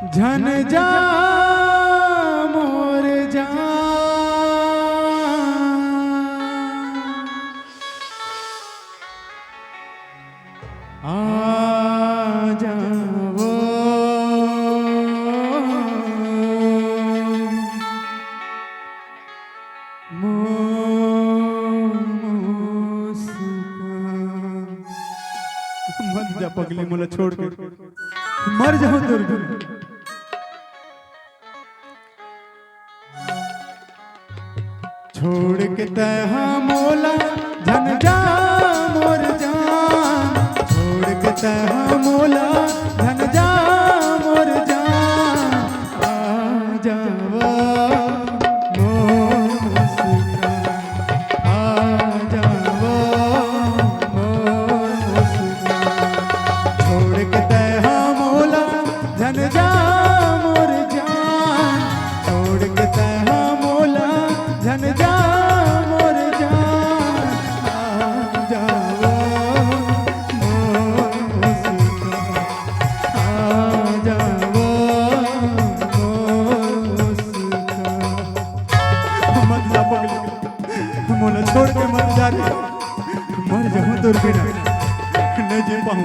झन जा मोर जा आ जाओ मत जा पगली मुला छोड़ के मर जाओ दुर्गुण छोड़ के तहा मोला झन जा मोर जान छोड़ के तहा मोला झन जा मोर जान आ जाओ मोर मुस्कान आ जाओ मोर मुस्कान छोड़ के तहा मोला झन जा मोर जान छोड़ के तहा मोला झन जा मोर जान आ जाओ मोर मुस्कान आ जाओ मोर मुस्कान मत जा पगली मोला छोड़ के मत जा रे मर जाऊं तोर बिना न जी पाऊं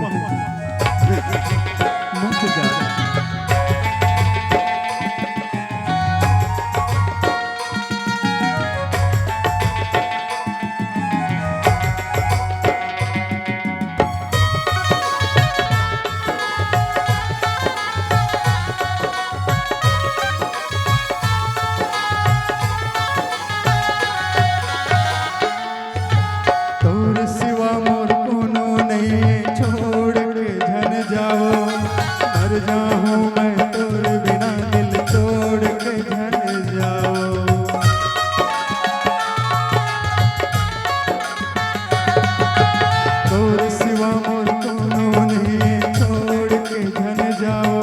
मत जा तोर सिवा मोर कोनो नहीं छोड़ के झन जाओ मर जाऊं मैं तोर बिना दिल तोड़ के झन जाओ तोर सिवा मोर कोनो नहीं छोड़ के झन जाओ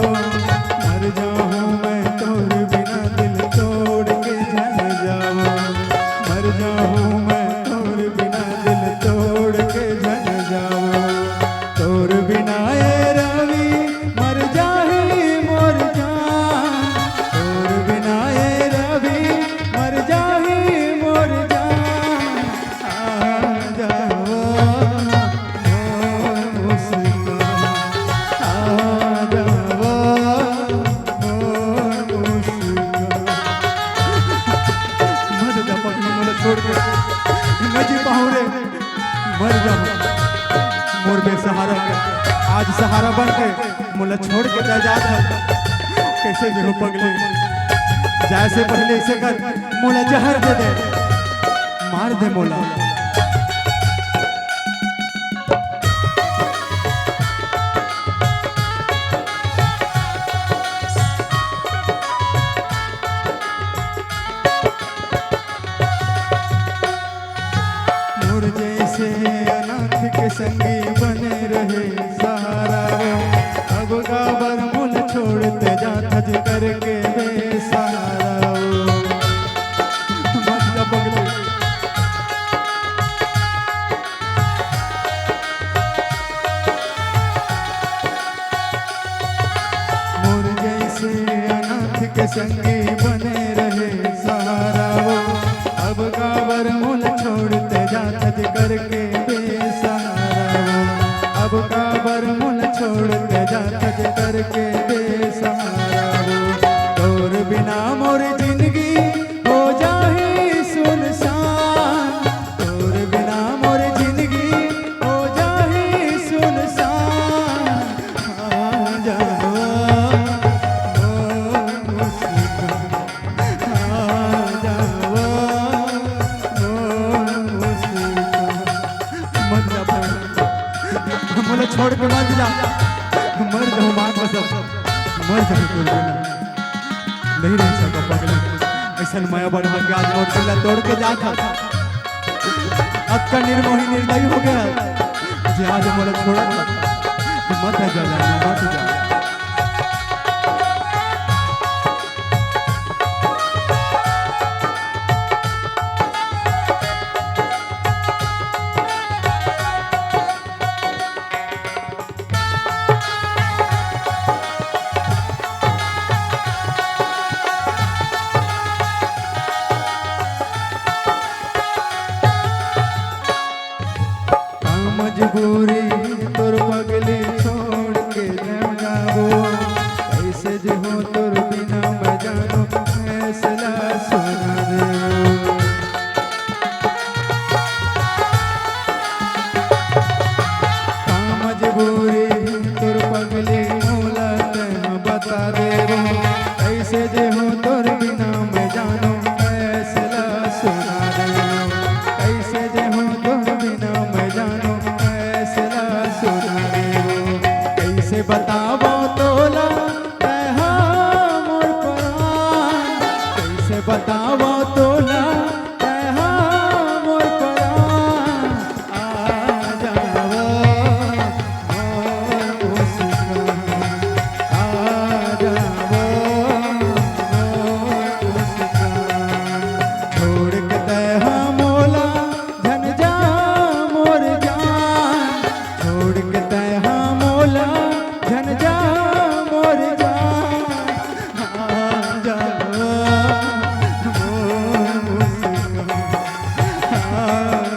मर जाऊं मैं तोर बिना दिल तोड़ के झन जाओ मर जाऊं मैं तोर बिना दिल तोड़ के झन जाओ तोर बिना ए रवि मर जाही मोर जान तोर बिना ए रवि मर जाही मोर जान आ जाओ मोर मुस्कान आ जाओ मोर मुस्कान मर जा पगली मोला छोड़ के न जी पाऊं रे मर जाऊं मोर बेसहारा के आज सहारा बन के मोला छोड़ के जा जात है कैसे भी हो पगली जाए से पहले इसे कर मोला जहर दे दे मार दे मोला मोर जैसे अनाथ के संगी बने रहे सहारा अब गाबर मुल छोड़ते जा थज करके बेसहारा मत जा पगली मोर जैसे अनाथ के संगी बने रहे सहारा अब गाबर मुल छोड़ते जा थज करके बेसहारा अब गाबर मुल छोड़ते जा थज करके बेसहारा तोर बिना मोर जिंदगी हो जाही सुनसान तोर बिना मोर जिंदगी हो जाही सुनसान आ जाओ मोर मुस्कान आ जाओ मोर मुस्कान मत जा मोला छोड़ के मत जा मर जाऊं मां कसम मर जाऊं तोर बिना नहीं रह सका पगली ऐसा माया बढ़ा के आज मोर दिल तोड़ के जा था अब का निर्मोही निर्दयी हो गया जे आज मोला छोड़ा था मत जा मत जा बताबो कैसे जो हो तोर बिना मैं जानो फैसला सुना देबो का मजबूरी तोर पगली मोला तेन बता देबो कैसे जे हो तोर बिना मैं जानो फैसला सुना देबो कैसे जे हो तोर बिना मैं जानो फैसला सुना देबो कैसे बताबो तोला तैहा मोर परान कैसे बताबो तोला तैहा मोर परान आ जावो मोर मुस्कान आ जावो मोर मुस्कान छोड़ के तैहा मोला झन जा मोर जान छोड़ के तैहा मोला झन जा मोर जान आ जाओ मोर मुस्कान आ